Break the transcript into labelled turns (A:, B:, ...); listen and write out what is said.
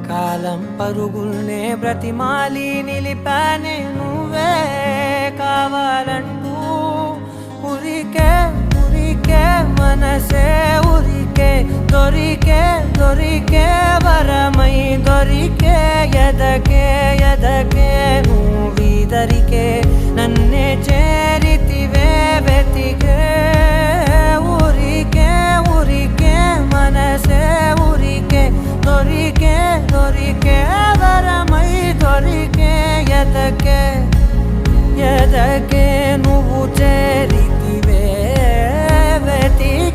A: కాలం పరుగుల్నే బ్రతిమాలి నిలిపానే నువ్వే కావాలంటూ ఉరికే ఉరికే మనసే ఉరికే దొరికే దొరికే వరమై దొరికే ఎదకే ఎదకే నువ్వీదరికే నన్నే చేరితివే వెతికే ఊరికే ఊరికే మనసే ఊరికే దొరికే దొరికే వరమై దొరికే ఎదకే ఎదకే నువ్వు చేరితివే వెతికే